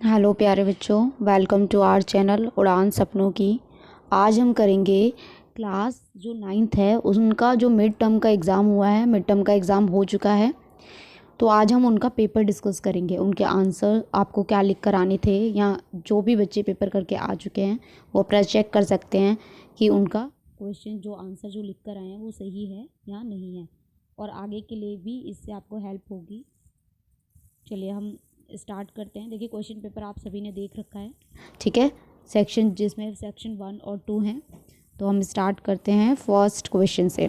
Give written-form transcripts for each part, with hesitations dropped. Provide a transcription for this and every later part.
Hello प्यारे बच्चों, welcome to our channel उड़ान सपनों की। आज हम करेंगे क्लास जो 9th है उनका जो मिड टर्म का एग्ज़ाम हुआ है। मिड टर्म का एग्ज़ाम हो चुका है, तो आज हम उनका पेपर डिस्कस करेंगे। उनके आंसर आपको क्या लिख कर आने थे, या जो भी बच्चे पेपर करके आ चुके हैं वो अपना चेक कर सकते हैं कि उनका क्वेश्चन जो आंसर जो लिख कर आए हैं वो सही है या नहीं है, और आगे के लिए भी इससे आपको हेल्प होगी। चलिए हम स्टार्ट करते हैं। देखिए, क्वेश्चन पेपर आप सभी ने देख रखा है, ठीक है, सेक्शन जिसमें सेक्शन 1 और 2 हैं। तो हम स्टार्ट करते हैं फर्स्ट क्वेश्चन से।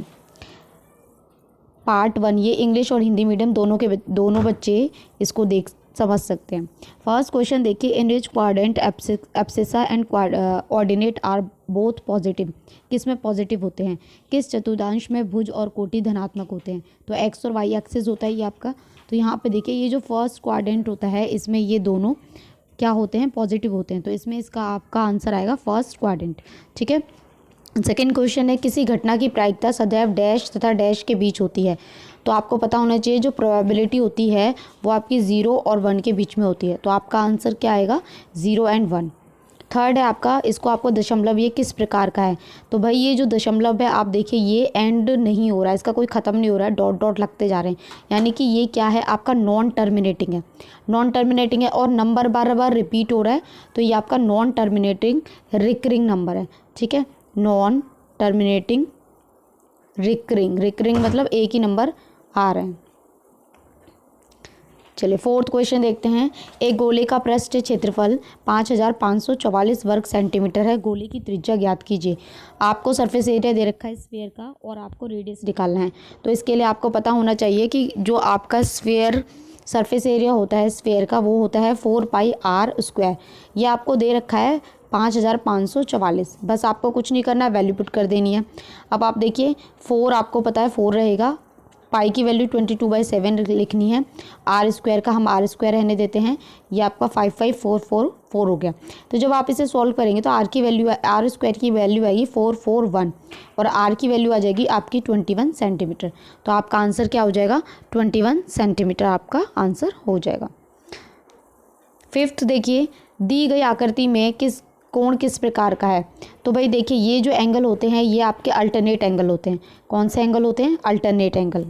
पार्ट 1, ये इंग्लिश और हिंदी मीडियम दोनों बच्चे इसको देख समझ सकते हैं। फर्स्ट क्वेश्चन देखिए, in which quadrant abscissa and ordinate are both positive. किस में पॉजिटिव होते हैं? किस चतुर्थांश में भुज और कोटि धनात्मक होते हैं? तो एक्स और वाई एक्सिस होता है ये आपका। तो यहाँ पे देखिए, ये जो फर्स्ट क्वाड्रेंट होता है इसमें ये दोनों क्या होते हैं? पॉजिटिव होते हैं। तो इसमें इसका आपका आंसर आएगा फर्स्ट क्वाड्रेंट, ठीक है। सेकेंड क्वेश्चन है, किसी घटना की प्रायिकता सदैव डैश तथा डैश के बीच होती है। तो आपको पता होना चाहिए जो प्रोबेबिलिटी होती है वो आपकी 0 और 1 के बीच में होती है। तो आपका आंसर क्या आएगा? 0 एंड 1। थर्ड है आपका, इसको आपको दशमलव ये किस प्रकार का है? तो भाई ये जो दशमलव है आप देखिए ये एंड नहीं हो रहा है, इसका कोई ख़त्म नहीं हो रहा है, डॉट डॉट लगते जा रहे हैं, यानी कि ये क्या है? आपका नॉन टर्मिनेटिंग है। नॉन टर्मिनेटिंग है और नंबर बार बार रिपीट हो रहा है, तो ये आपका नॉन टर्मिनेटिंग रिकरिंग नंबर है, ठीक है। नॉन टर्मिनेटिंग रिकरिंग मतलब एक ही नंबर आ रहे हैं। चलिए फोर्थ क्वेश्चन देखते हैं। एक गोले का पृष्ठ क्षेत्रफल 5544 वर्ग सेंटीमीटर है। गोले की त्रिज्या ज्ञात कीजिए। आपको सरफेस एरिया दे रखा है स्फीयर का और आपको रेडियस निकालना है। तो इसके लिए आपको पता होना चाहिए कि जो आपका स्फीयर सरफेस एरिया होता है स्फीयर का वो होता है 4πr²। ये आपको दे रखा है 5544। बस आपको कुछ नहीं करना है, वैल्यू पुट कर देनी है। अब आप देखिए 4 आपको पता है 4 रहेगा, पाई की वैल्यू 22/7 लिखनी है, r² का हम r² रहने देते हैं, ये आपका 55444 हो गया। तो जब आप इसे सॉल्व करेंगे तो r² की वैल्यू आएगी 441 और r की वैल्यू आ जाएगी आपकी 21 सेंटीमीटर। तो आपका आंसर क्या हो जाएगा? 21 सेंटीमीटर आपका आंसर हो जाएगा। फिफ्थ देखिए, दी गई आकृति में कोण किस प्रकार का है? तो भाई देखिए ये जो एंगल होते हैं ये आपके अल्टरनेट एंगल होते हैं। कौन से एंगल होते हैं? अल्टरनेट एंगल,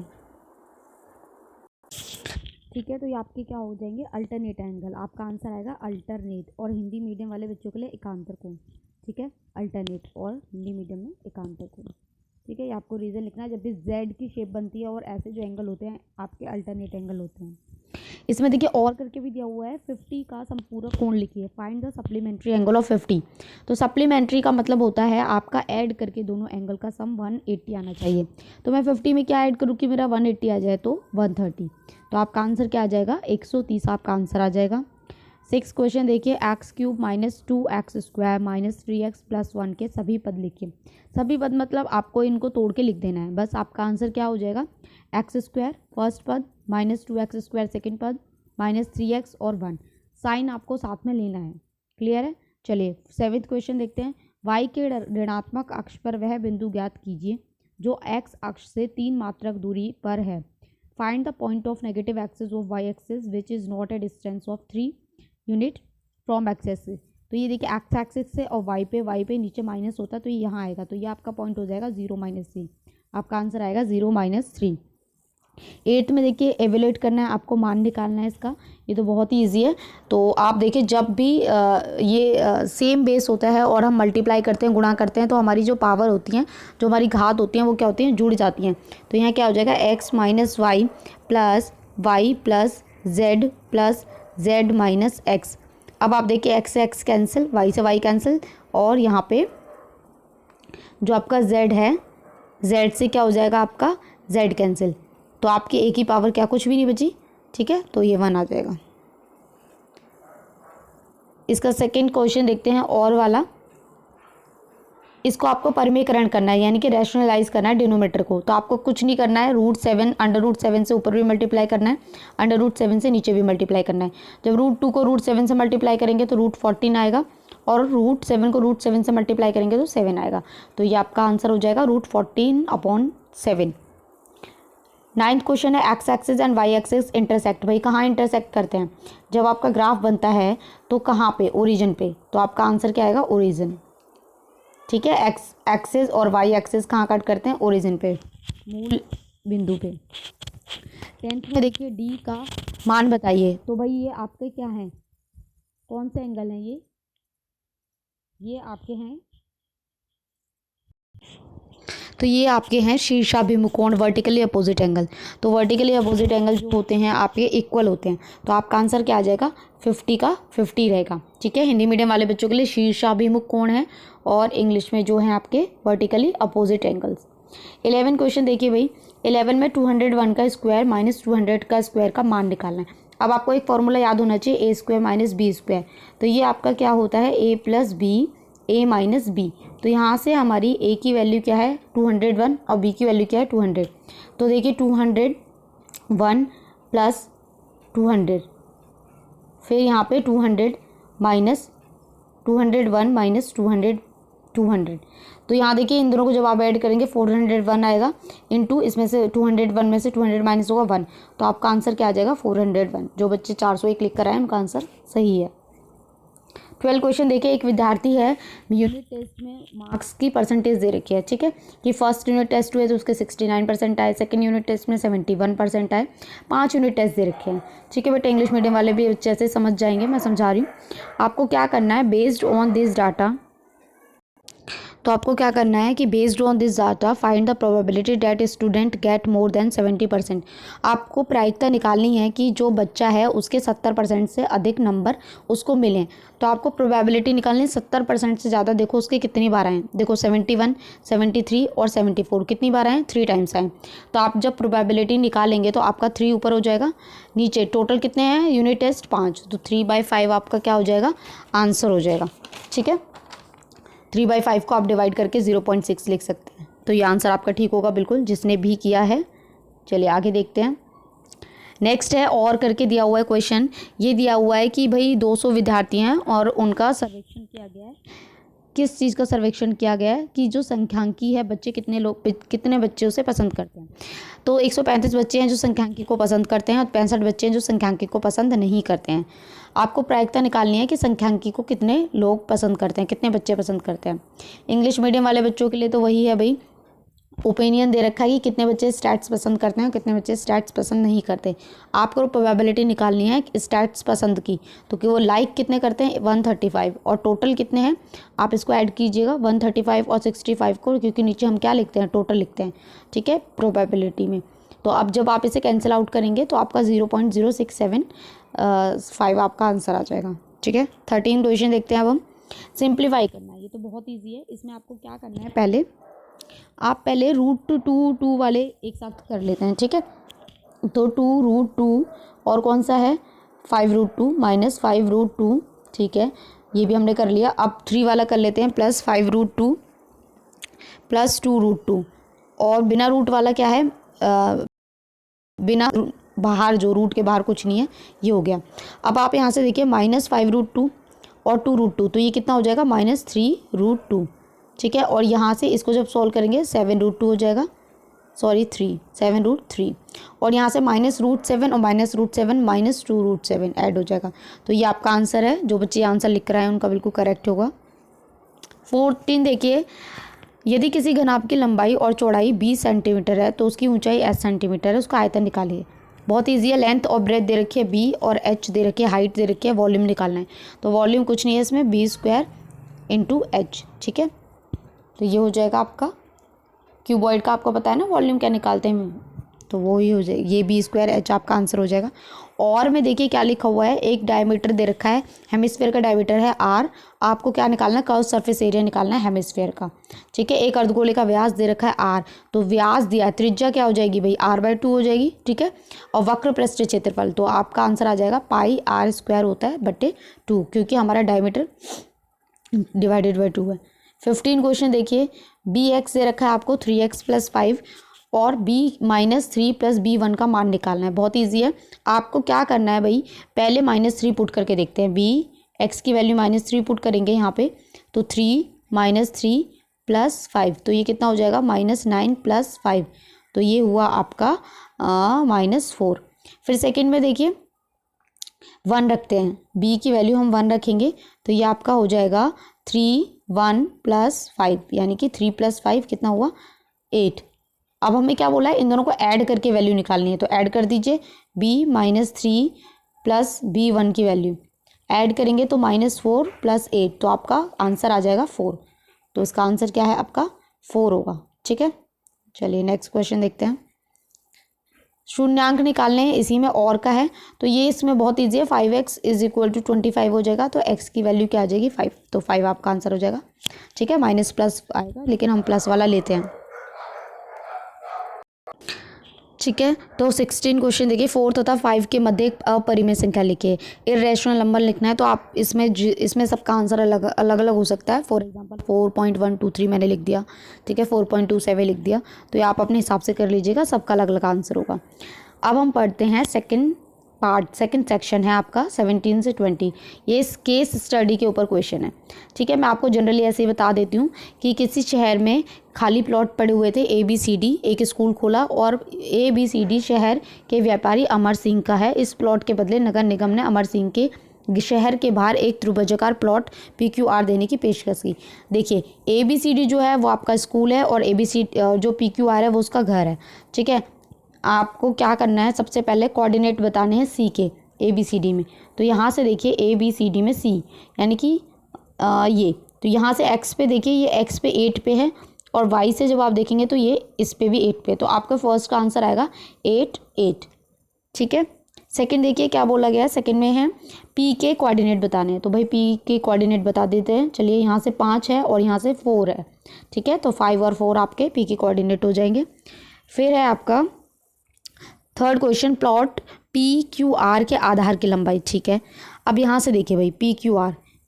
ठीक है। तो ये आपके क्या हो जाएंगे? Alternate angle. आपका आंसर आएगा अल्टरनेट, और हिंदी मीडियम वाले बच्चों के लिए एकांतर कोण, ठीक है। अल्टरनेट और हिंदी मीडियम में एकांतर कोण, ठीक है। ये आपको रीज़न लिखना है, जब भी जेड की शेप बनती है और ऐसे जो एंगल होते हैं आपके अल्टरनेट एंगल होते हैं। इसमें देखिए और करके भी दिया हुआ है 50 का संपूरक कोण लिखिए, find the supplementary angle of 50। तो सप्लीमेंट्री का मतलब होता है आपका ऐड करके दोनों एंगल का सम 180 आना चाहिए। तो मैं 50 में क्या ऐड करूँ कि मेरा 180 आ जाए? तो 130। तो आपका आंसर क्या आ जाएगा? 130 आपका आंसर आ जाएगा। 6 क्वेश्चन देखिए, x³ - 2x² - 3x + 1 के सभी पद लिखिए। सभी पद मतलब आपको इनको तोड़ के लिख देना है। बस आपका आंसर क्या हो जाएगा? x² फर्स्ट पद, -2x² सेकेंड पद, -3x और 1। साइन आपको साथ में लेना है, क्लियर है। चलिए 7th क्वेश्चन देखते हैं। y के ऋणात्मक अक्ष पर वह बिंदु ज्ञात कीजिए जो x अक्ष से 3 मात्रक दूरी पर है। Find the point of negative axis of y axis which is not a distance of 3 unit from axes से। तो ये देखिए एक्स एक्सिस से और वाई पे नीचे माइनस होता है, तो ये यहाँ आएगा, तो ये आपका पॉइंट हो जाएगा 0-3। आपका आंसर आएगा 0-3। 8th में देखिए एवेल्यूएट करना है, आपको मान निकालना है इसका। ये तो बहुत ही ईजी है। तो आप देखिए जब भी ये सेम बेस होता है और हम मल्टीप्लाई करते हैं, गुणा करते हैं, तो हमारी जो पावर होती हैं, जो हमारी घात होती हैं वो क्या होती हैं? जुड़ जाती हैं। तो यहाँ क्या हो जाएगा? x - y + y + z + z - x। अब आप देखिए x से x कैंसिल, y से y कैंसिल, और यहाँ पे जो आपका z है, z से क्या हो जाएगा? आपका z कैंसिल। तो आपकी एक ही पावर क्या कुछ भी नहीं बची, ठीक है। तो ये 1 आ जाएगा। इसका सेकंड क्वेश्चन देखते हैं और वाला। इसको आपको परिमेयकरण करना है, यानी कि रैशनलाइज करना है डिनोमीटर को। तो आपको कुछ नहीं करना है, √7 √7 से ऊपर भी मल्टीप्लाई करना है, √7 से नीचे भी मल्टीप्लाई करना है। जब √2 को √7 से मल्टीप्लाई करेंगे तो √14 आएगा, और √7 को √7 से मल्टीप्लाई करेंगे तो 7 आएगा। तो ये आपका आंसर हो जाएगा √14/7। 9th क्वेश्चन है x axis and y axis intersect. भाई कहाँ इंटरसेक्ट करते हैं? जब आपका ग्राफ बनता है तो कहाँ पे? ओरिजिन पे। तो आपका आंसर क्या आएगा? ओरिजिन। ठीक है, एक्स एक्सिस और वाई एक्सिस कहाँ कट करते हैं? ओरिजिन पे, मूल बिंदु पे। 10th में देखिए डी का मान बताइए। तो भाई ये आपके क्या है? कौन से एंगल हैं ये आपके हैं, तो ये आपके हैं शीर्षाभिमुख कोण, वर्टिकली अपोजिट एंगल। तो वर्टिकली अपोजिट एंगल जो होते हैं आपके इक्वल होते हैं। तो आपका आंसर क्या आ जाएगा? 50 का 50 रहेगा। ठीक है, हिंदी मीडियम वाले बच्चों के लिए शीर्षाभिमुख कोण है और इंग्लिश में जो है आपके वर्टिकली अपोजिट एंगल्स। 11 क्वेश्चन देखिए भाई। 11 में 201 का स्क्वायर माइनस 200 का स्क्वायर का मान निकालना है। अब आपको एक फॉर्मूला याद होना चाहिए, ए स्क्वायर माइनस बी स्क्वायर। तो ये आपका क्या होता है? ए प्लस बी, ए माइनस बी। तो यहाँ से हमारी ए की वैल्यू क्या है? 201 और बी की वैल्यू क्या है? 200। तो देखिए 201 प्लस 200, फिर यहाँ पे 200 माइनस 201 माइनस 200 200। तो यहाँ देखिए इन दोनों को जब आप ऐड करेंगे 401 आएगा, इनटू इसमें से 201 में से 200 माइनस होगा 1। तो आपका आंसर क्या आ जाएगा? 401। जो बच्चे 401 क्लिक कराए उनका आंसर सही है। 12 क्वेश्चन देखिए। एक विद्यार्थी है, यूनिट टेस्ट में मार्क्स की परसेंटेज दे रखी है। ठीक है, कि फर्स्ट यूनिट टेस्ट हुए तो उसके 69% आए, सेकंड यूनिट टेस्ट में 71% आए, 5 यूनिट टेस्ट दे रखे हैं। ठीक है बेटा, इंग्लिश मीडियम वाले भी अच्छे से समझ जाएंगे, मैं समझा रही हूँ। आपको क्या करना है? बेस्ड ऑन दिस डाटा, तो आपको क्या करना है कि based on this data find the probability that student get more than 70%। आपको प्रायिकता निकालनी है कि जो बच्चा है उसके 70% से अधिक नंबर उसको मिलें। तो आपको प्रोबेबिलिटी निकालनी है 70% से ज़्यादा। देखो उसके कितनी बार आए? देखो 71, 73 और 74 कितनी बार आए? 3 टाइम्स आए। तो आप जब प्रोबेबिलिटी निकालेंगे तो आपका 3 ऊपर हो जाएगा, नीचे टोटल कितने हैं यूनिट टेस्ट? 5। तो 3/5 आपका क्या हो जाएगा? आंसर हो जाएगा। ठीक है, 3/5 को आप डिवाइड करके 0.6 लिख सकते हैं। तो ये आंसर आपका ठीक होगा बिल्कुल, जिसने भी किया है। चलिए आगे देखते हैं। नेक्स्ट है और करके दिया हुआ है क्वेश्चन। ये दिया हुआ है कि भाई 200 विद्यार्थी हैं और उनका सर्वेक्षण किया गया है। किस चीज़ का सर्वेक्षण किया गया है? कि जो संख्यांकी है, बच्चे कितने बच्चे उसे पसंद करते हैं। तो 135 बच्चे हैं जो संख्यांकी को पसंद करते हैं और 65 बच्चे हैं जो संख्यांकी को पसंद नहीं करते हैं। आपको प्रायिकता निकालनी है कि संख्यांकी को कितने लोग पसंद करते हैं, कितने बच्चे पसंद करते हैं। इंग्लिश मीडियम वाले बच्चों के लिए तो वही है भाई, ओपिनियन दे रखा है कि कितने बच्चे स्टैट्स पसंद करते हैं और कितने बच्चे स्टैट्स पसंद नहीं करते। आपको प्रोबेबिलिटी निकालनी है स्टैट्स पसंद की, तो कि वो लाइक कितने करते हैं? 135। और टोटल कितने हैं? आप इसको ऐड कीजिएगा 135 और 65 को, क्योंकि नीचे हम क्या लिखते हैं? टोटल लिखते हैं। ठीक है, प्रोबेबिलिटी में। तो अब जब आप इसे कैंसिल आउट करेंगे तो आपका 0.0675 आपका आंसर आ जाएगा। ठीक है, 13 क्वेश्चन देखते हैं अब हम। सिंप्लीफाई करना है, ये तो बहुत ईजी है। इसमें आपको क्या करना है? पहले √2 वाले एक साथ कर लेते हैं। ठीक है, तो 2√2 और कौन सा है? 5√2 माइनस 5√2। ठीक है, ये भी हमने कर लिया। अब 3 वाला कर लेते हैं, प्लस 5√2 प्लस 2√2। और बिना रूट वाला क्या है? बिना बाहर, जो रूट के बाहर कुछ नहीं है, ये हो गया। अब आप यहाँ से देखिए माइनस 5√2 और 2√2, तो ये कितना हो जाएगा? -3√2। ठीक है, और यहाँ से इसको जब सॉल्व करेंगे 7√2 हो जाएगा, सॉरी 7√3। और यहाँ से -√7 और -√7 -2√7 ऐड हो जाएगा। तो ये आपका आंसर है। जो बच्चे आंसर लिख रहे हैं उनका बिल्कुल करेक्ट होगा। 14 देखिए, यदि किसी घनाभ की लंबाई और चौड़ाई 20 सेंटीमीटर है तो उसकी ऊंचाई s सेंटीमीटर है, उसका आयतन निकालिए। बहुत ईजी है। लेंथ और ब्रेथ दे रखी है b और h दे रखी है, हाइट दे रखी है, वॉल्यूम निकालना है। तो वॉल्यूम कुछ नहीं है इसमें, b² × h। ठीक है, तो ये हो जाएगा आपका क्यूबॉइड का। आपको पता है ना वॉल्यूम क्या निकालते हैं, तो वो ही हो जाएगा, ये b² h आपका आंसर हो जाएगा। और में देखिए क्या लिखा हुआ है, एक डायमीटर दे रखा है, हेमिस्फेयर का डायमीटर है r। आपको क्या निकालना है? कर्व सरफेस एरिया निकालना है हेमिस्फेयर का। ठीक है, एक अर्धगोले का व्यास दे रखा है r, तो व्यास दिया है, त्रिज्या क्या हो जाएगी भाई? r/2 हो जाएगी। ठीक है, और वक्र पृष्ठ क्षेत्रफल, तो आपका आंसर आ जाएगा πr² होता है बटे 2, क्योंकि हमारा डायमीटर डिवाइडेड बाई 2 है। 15 क्वेश्चन देखिए। bx दे रखा है आपको 3x + 5 और b - 3 + b1 का मान निकालना है। बहुत इजी है। आपको क्या करना है भाई? पहले -3 पुट करके देखते हैं। x की वैल्यू -3 पुट करेंगे यहाँ पे, तो 3 - 3 + 5, तो ये कितना हो जाएगा? -9 + 5। तो ये हुआ आपका -4। फिर सेकंड में देखिए 1 रखते हैं, b की वैल्यू हम 1 रखेंगे तो ये आपका हो जाएगा 3 1 + 5, यानी कि 3 + 5 कितना हुआ 8। अब हमें क्या बोला है, इन दोनों को ऐड करके वैल्यू निकालनी है, तो ऐड कर दीजिए b -3 + b1 की वैल्यू ऐड करेंगे तो -4 + 8, तो आपका आंसर आ जाएगा 4। तो इसका आंसर क्या है आपका 4 होगा। ठीक है, चलिए नेक्स्ट क्वेश्चन देखते हैं। शून्यांक निकालने हैं, इसी में और का है, तो ये इसमें बहुत ईजी है। 5x = 25 हो जाएगा, तो x की वैल्यू क्या आ जाएगी 5, तो 5 आपका आंसर हो जाएगा। ठीक है, माइनस प्लस आएगा लेकिन हम प्लस वाला लेते हैं। ठीक है, तो 16 क्वेश्चन देखिए, 4 तथा 5 के मध्य एक अपरिमेय संख्या लिखिए। इर्रेशनल नंबर लिखना है, तो आप इसमें सबका आंसर अलग अलग हो सकता है। फॉर एग्जांपल 4.123 मैंने लिख दिया, ठीक है, 4.27 लिख दिया, तो ये आप अपने हिसाब से कर लीजिएगा, सबका अलग अलग आंसर होगा। अब हम पढ़ते हैं सेकंड सेक्शन है आपका 17 से 20। ये इस केस स्टडी के ऊपर क्वेश्चन है। ठीक है, मैं आपको जनरली ऐसे ही बता देती हूँ कि किसी शहर में खाली प्लॉट पड़े हुए थे ABCD, एक स्कूल खोला और ABCD शहर के व्यापारी अमर सिंह का है। इस प्लॉट के बदले नगर निगम ने अमर सिंह के शहर के बाहर एक त्रिभुजाकार प्लॉट PQR देने की पेशकश की। देखिए ABCD जो है वो आपका स्कूल है और ABC जो PQR है वो उसका घर है। ठीक है, आपको क्या करना है, सबसे पहले कोऑर्डिनेट बताने हैं C के ABCD में। तो यहाँ से देखिए ABCD में C यानी कि ये, तो यहाँ से X पे देखिए, ये X पे 8 पे है और Y से जब आप देखेंगे तो ये इस पे भी 8 पे, तो आपका फर्स्ट का आंसर आएगा 8 8। ठीक है, सेकंड देखिए क्या बोला गया है, सेकंड में है P के कोऑर्डिनेट बताने हैं, तो भाई P के कोऑर्डिनेट बता देते हैं। चलिए, यहाँ से 5 है और यहाँ से 4 है। ठीक है, तो 5 और 4 आपके P के कोऑर्डिनेट हो जाएंगे। फिर है आपका थर्ड क्वेश्चन, प्लॉट PQR के आधार की लंबाई। ठीक है, अब यहाँ से देखिए भाई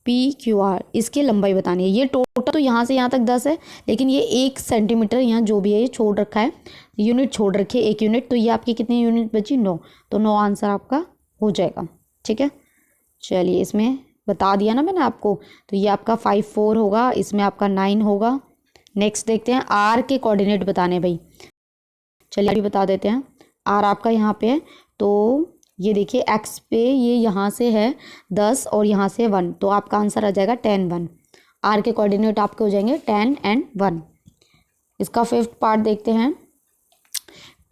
PQR इसकी लंबाई बतानी है। ये टोटल तो यहाँ से यहाँ तक 10 है, लेकिन ये 1 सेंटीमीटर यहाँ जो भी है ये छोड़ रखा है, यूनिट छोड़ रखी है 1 यूनिट, तो ये आपकी कितनी यूनिट बची 9, तो 9 आंसर आपका हो जाएगा। ठीक है, चलिए इसमें बता दिया ना मैंने आपको, तो ये आपका 5 4 होगा, इसमें आपका 9 होगा। नेक्स्ट देखते हैं R के कोऑर्डिनेट बताने भाई। चलिए अभी बता देते हैं, R आपका यहाँ पे है, तो ये देखिए X पे ये यहाँ से है 10 और यहाँ से 1, तो आपका आंसर आ जाएगा 10 1। R के कोऑर्डिनेट आपके हो जाएंगे 10 और 1। इसका फिफ्थ पार्ट देखते हैं,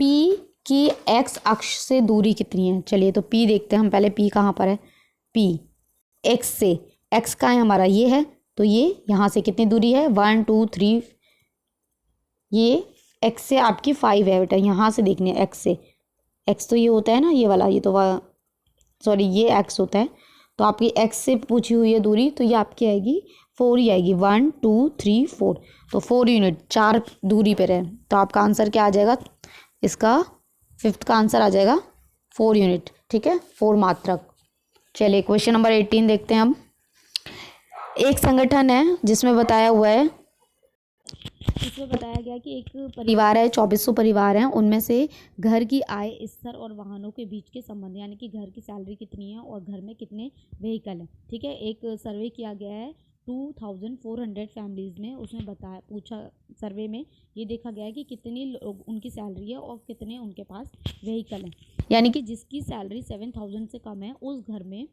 P की X अक्ष से दूरी कितनी है। चलिए तो P देखते हैं हम पहले, P कहाँ पर है, P X से, X का है हमारा ये है, तो ये यहाँ से कितनी दूरी है 1 2 3, ये X से आपकी 5 है बेटा, यहाँ से देखने X से, X तो ये होता है ना ये वाला, ये तो सॉरी ये X होता है, तो आपकी X से पूछी हुई है दूरी, तो ये आपकी आएगी 4 ही आएगी, 1 2 3 4, तो 4 यूनिट 4 दूरी पर है, तो आपका आंसर क्या आ जाएगा, इसका फिफ्थ का आंसर आ जाएगा 4 यूनिट। ठीक है, 4 मात्रक। चलिए क्वेश्चन नंबर 18 देखते हैं हम। एक संगठन है जिसमें बताया हुआ है, इसमें बताया गया कि एक परिवार है, 2400 परिवार हैं, उनमें से घर की आय स्तर और वाहनों के बीच के संबंध, यानी कि घर की सैलरी कितनी है और घर में कितने व्हीकल हैं। ठीक है, एक सर्वे किया गया है 2400 फैमिलीज़ में, उसमें पूछा सर्वे में ये देखा गया है कि कितने लोग उनकी सैलरी है और कितने उनके पास व्हीकल हैं, यानी कि जिसकी सैलरी 7000 से कम है उस घर में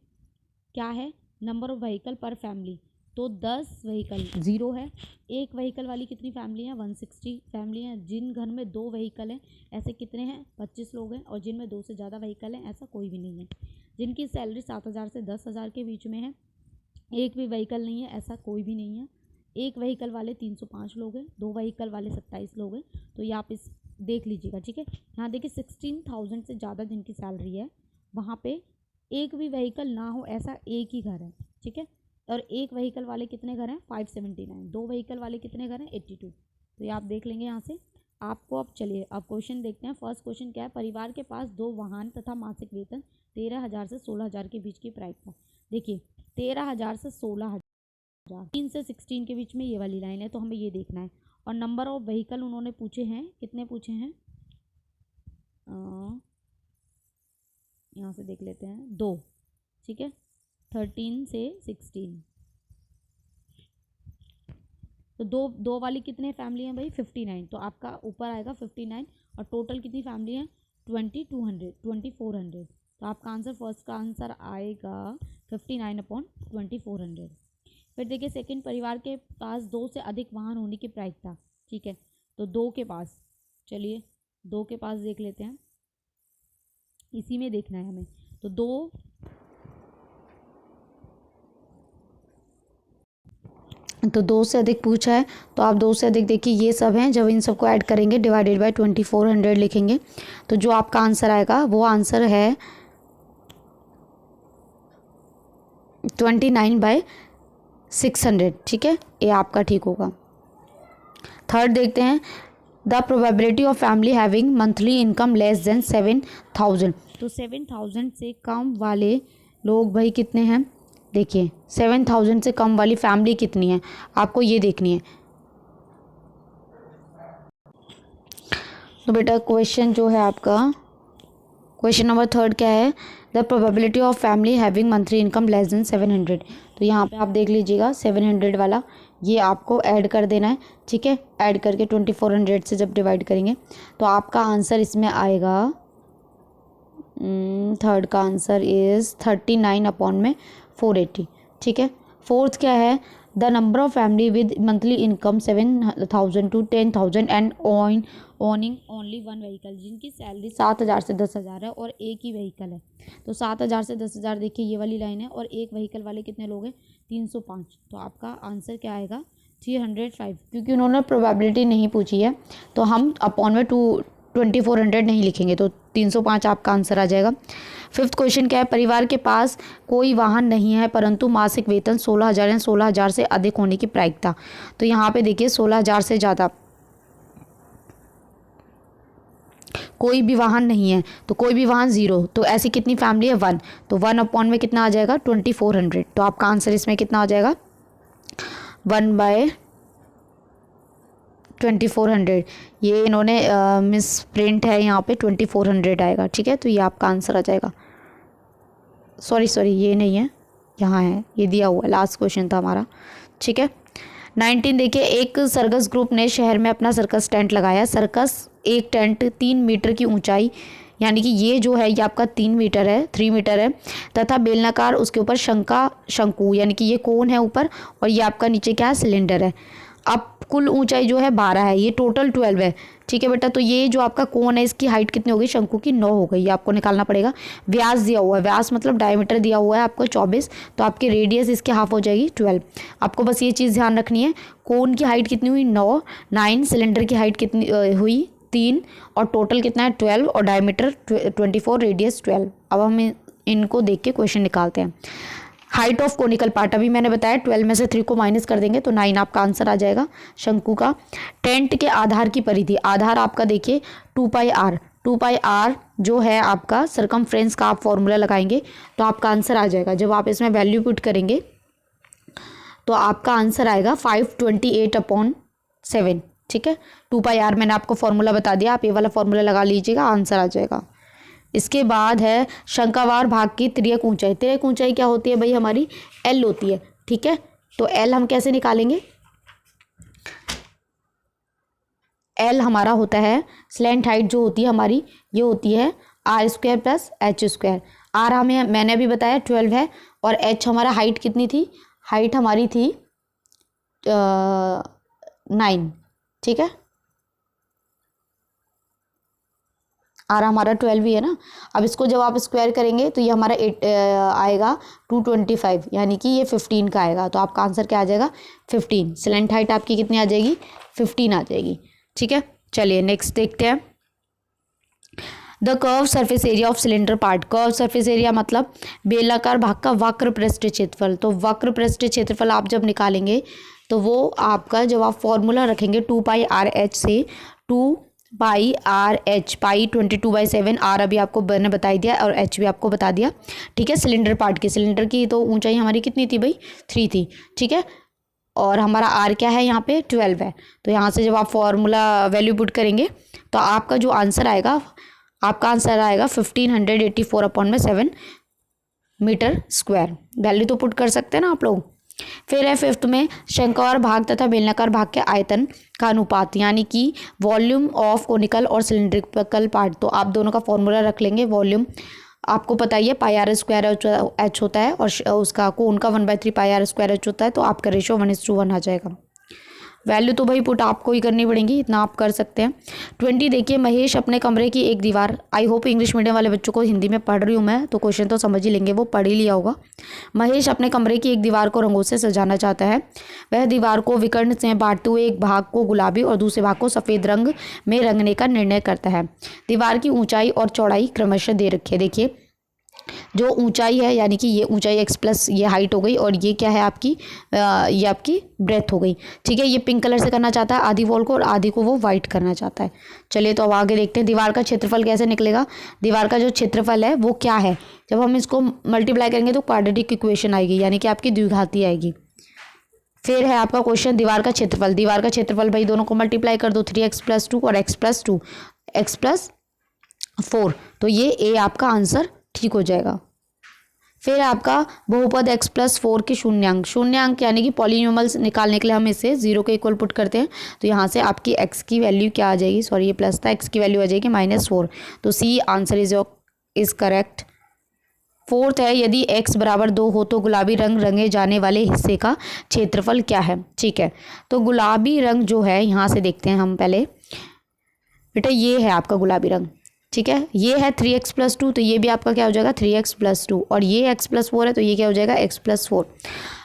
क्या है नंबर ऑफ व्हीकल पर फैमिली, तो 10 व्हीकल 0 है। एक व्हीकल वाली कितनी फैमिली है 160 फैमिली हैं। जिन घर में 2 व्हीकल हैं ऐसे कितने हैं 25 लोग हैं, और जिनमें 2 से ज़्यादा व्हीकल हैं ऐसा कोई भी नहीं है। जिनकी सैलरी 7000 से 10000 के बीच में है, एक भी व्हीकल नहीं है ऐसा कोई भी नहीं है। एक व्हीकल वाले 305 लोग हैं, 2 व्हीकल वाले 27 लोग हैं, तो ये आप इस देख लीजिएगा। ठीक है, यहाँ देखिए 16000 से ज़्यादा जिनकी सैलरी है वहाँ पे एक भी व्हीकल ना हो ऐसा एक ही घर है। ठीक है, और एक व्हीकल वाले कितने घर हैं 579, 2 व्हीकल वाले कितने घर हैं 82, तो ये आप देख लेंगे यहाँ से आपको। अब चलिए अब क्वेश्चन देखते हैं। फर्स्ट क्वेश्चन क्या है, परिवार के पास 2 वाहन तथा मासिक वेतन 13000 से 16000 के बीच की प्रायिकता। देखिए 13000 से 16000, 3 से 16 के बीच में ये वाली लाइन है, तो हमें ये देखना है। और नंबर ऑफ व्हीकल उन्होंने पूछे हैं, कितने पूछे हैं, यहाँ से देख लेते हैं 2। ठीक है, 13 से 16, तो दो वाली कितने फैमिली हैं भाई 59, तो आपका ऊपर आएगा 59, और टोटल कितनी फैमिली है 2200 2400। तो आपका आंसर फर्स्ट का आंसर आएगा 59/2400। फिर देखिए सेकंड, परिवार के पास 2 से अधिक वाहन होने की प्रायिकता। ठीक है, तो 2 के पास, चलिए 2 के पास देख लेते हैं, इसी में देखना है हमें। तो 2 से अधिक पूछा है, तो आप 2 से अधिक देखिए ये सब हैं, जब इन सबको ऐड करेंगे डिवाइडेड बाय 2400 लिखेंगे, तो जो आपका आंसर आएगा वो आंसर है 29/600। ठीक है, ये आपका ठीक होगा। थर्ड देखते हैं, the probability of family having monthly income less than 7000। तो 7000 से कम वाले लोग भाई कितने हैं, देखिए 7000 से कम वाली फैमिली कितनी है, आपको ये देखनी है। तो बेटा क्वेश्चन जो है आपका, क्वेश्चन नंबर थर्ड क्या है, the probability of family having monthly income less than 700। तो यहाँ पे आप देख लीजिएगा 700 वाला ये आपको ऐड कर देना है। ठीक है, ऐड करके 2400 से जब डिवाइड करेंगे तो आपका आंसर इसमें आएगा, थर्ड का आंसर इज़ 39/480। ठीक है, फोर्थ क्या है, the number of family with monthly income 7000 to 10,000 and owning only one vehicle, जिनकी सैलरी 7000 से 10,000 है और एक ही व्हीकल है। तो 7000 से 10,000 देखिए ये वाली लाइन है, और एक व्हीकल वाले कितने लोग हैं, 305। तो आपका आंसर क्या आएगा, 305। क्योंकि उन्होंने प्रोबेबिलिटी नहीं पूछी है तो हम अपॉन में 2400 नहीं लिखेंगे, तो 305 आपका आंसर आ जाएगा। फिफ्थ क्वेश्चन क्या है, परिवार के पास कोई वाहन नहीं है परंतु मासिक वेतन 16,000 या 16,000 से अधिक होने की प्रायिकता। तो यहाँ पे देखिए 16,000 से ज़्यादा कोई भी वाहन नहीं है, तो कोई भी वाहन 0, तो ऐसी कितनी फैमिली है 1, तो 1 अपॉन में कितना आ जाएगा 2400। तो आपका आंसर इसमें कितना आ जाएगा 1/2400। ये इन्होंने मिस प्रिंट है, यहाँ पे 2400 आएगा। ठीक है, तो ये आपका आंसर आ जाएगा। सॉरी ये नहीं है, यहाँ है, ये दिया हुआ है, लास्ट क्वेश्चन था हमारा। ठीक है, 19 देखिए, एक सर्कस ग्रुप ने शहर में अपना सर्कस टेंट लगाया। सर्कस एक टेंट 3 मीटर की ऊंचाई, यानी कि ये जो है ये आपका 3 मीटर है, 3 मीटर है, तथा बेलनाकार उसके ऊपर शंकु, यानी कि ये कोन है ऊपर, और ये आपका नीचे क्या है, सिलेंडर है। अब कुल ऊंचाई जो है 12 है, ये टोटल 12 है। ठीक है बेटा, तो ये जो आपका कोन है इसकी हाइट कितनी हो गई, शंकु की 9 हो गई, ये आपको निकालना पड़ेगा। व्यास दिया हुआ है, व्यास मतलब डायमीटर दिया हुआ है आपको 24, तो आपकी रेडियस इसके हाफ हो जाएगी 12। आपको बस ये चीज़ ध्यान रखनी है, कोन की हाइट कितनी हुई 9, सिलेंडर की हाइट कितनी हुई 3, और टोटल कितना है 12, और डायमीटर 24, रेडियस 12। अब हम इनको देख के क्वेश्चन निकालते हैं। हाइट ऑफ कोनिकल पार्ट अभी मैंने बताया, 12 में से 3 को माइनस कर देंगे तो 9 आपका आंसर आ जाएगा शंकु का। टेंट के आधार की परिधि, आधार आपका देखिए 2πr जो है आपका सरकमफ्रेंस का आप फॉर्मूला लगाएंगे तो आपका आंसर आ जाएगा। जब आप इसमें वैल्यू पुट करेंगे तो आपका आंसर आएगा 528/7। ठीक है, 2πr मैंने आपको फॉर्मूला बता दिया, आप ये वाला फॉर्मूला लगा लीजिएगा, आंसर आ जाएगा। इसके बाद है शंक्वाकार भाग की तिर्यक ऊंचाई। तिर्यक ऊंचाई क्या होती है भाई, हमारी L होती है। ठीक है, तो L हम कैसे निकालेंगे, L हमारा होता है स्लैंट हाइट जो होती है हमारी, ये होती है r² + h²। r हमें मैंने अभी बताया 12 है, और h हमारा हाइट कितनी थी, हाइट हमारी थी 9। ठीक है, आर हमारा 12 ही है ना। अब इसको जब आप स्क्वायर करेंगे तो ये हमारा 8 आएगा 225, यानी कि ये 15 का आएगा। तो आपका आंसर क्या आ जाएगा 15। स्लैंट हाइट आपकी कितनी आ जाएगी 15 आ जाएगी। ठीक है, चलिए नेक्स्ट देखते हैं। The curve surface area of cylinder part. Curve surface area मतलब बेलाकार भाग का वक्र पृष्ठ क्षेत्रफल। तो वक्र पृष्ठ क्षेत्रफल आप जब निकालेंगे तो वो आपका, जब आप फॉर्मूला रखेंगे 2πr/h से 2πr/h, पाई 22/7, आर अभी आपको मैंने बता दिया और एच भी आपको बता दिया। ठीक है, सिलेंडर पार्ट की, सिलेंडर की तो ऊंचाई हमारी कितनी थी भाई 3 थी। ठीक है, और हमारा आर क्या है यहाँ पे 12 है। तो यहाँ से जब आप फॉर्मूला वैल्यू पुट करेंगे तो आपका जो आंसर आएगा, आपका आंसर आएगा 1584/7 मीटर स्क्वायर। वैल्यू तो पुट कर सकते हैं ना आप लोग। फिर है फिफ्थ में शंक्वाकार भाग तथा बेलनाकार भाग के आयतन का अनुपात, यानी कि वॉल्यूम ऑफ कोनिकल और सिलिंड्रिकल पार्ट। तो आप दोनों का फॉर्मूला रख लेंगे। वॉल्यूम आपको पता ही है पाई आर स्क्वायर एच होता है, और उसका कोन का 1/3 पाई आर स्क्वायर एच होता है। तो आपका रेशो 1:1 आ जाएगा। वैल्यू तो भाई पुट आपको ही करनी पड़ेगी, इतना आप कर सकते हैं। 20 देखिए, महेश अपने कमरे की एक दीवार, आई होप इंग्लिश मीडियम वाले बच्चों को हिंदी में पढ़ रही हूँ मैं, तो क्वेश्चन तो समझ ही लेंगे, वो पढ़ ही लिया होगा। महेश अपने कमरे की एक दीवार को रंगों से सजाना चाहता है। वह दीवार को विकर्ण से बांटते हुए एक भाग को गुलाबी और दूसरे भाग को सफ़ेद रंग में रंगने का निर्णय करता है। दीवार की ऊंचाई और चौड़ाई क्रमशः दे रखी है। देखिए, जो ऊंचाई है यानी कि ये ऊंचाई x प्लस ये हाइट हो गई, और ये क्या है आपकी ये आपकी ब्रेथ हो गई। ठीक है, ये पिंक कलर से करना चाहता है आधी वॉल को, और आधी को वो वाइट करना चाहता है। चलिए तो अब आगे देखते हैं दीवार का क्षेत्रफल कैसे निकलेगा। दीवार का जो क्षेत्रफल है वो क्या है, जब हम इसको मल्टीप्लाई करेंगे तो क्वाड्रेटिक इक्वेशन आएगी, यानी कि आपकी द्विघाती आएगी। फिर है आपका क्वेश्चन दीवार का क्षेत्रफल। दीवार का क्षेत्रफल भाई दोनों को मल्टीप्लाई कर दो, 3x + 2 और x + 2 x + 4, तो ये ए आपका आंसर ठीक हो जाएगा। फिर आपका बहुपद x + 4 के शून्यांक, शून्यांक यानी कि पॉलिनोमियल्स निकालने के लिए हम इसे 0 के इक्वल पुट करते हैं। तो यहाँ से आपकी x की वैल्यू क्या आ जाएगी, सॉरी ये प्लस था, x की वैल्यू आ जाएगी -4। तो C answer is correct. Fourth है, यदि x = 2 हो तो गुलाबी रंग रंगे जाने वाले हिस्से का क्षेत्रफल क्या है। ठीक है, तो गुलाबी रंग जो है यहाँ से देखते हैं हम पहले। बेटा ये है आपका गुलाबी रंग, ठीक है, ये है 3x + 2, तो ये भी आपका क्या हो जाएगा 3x + 2, और ये x + 4 है, तो ये क्या हो जाएगा x + 4।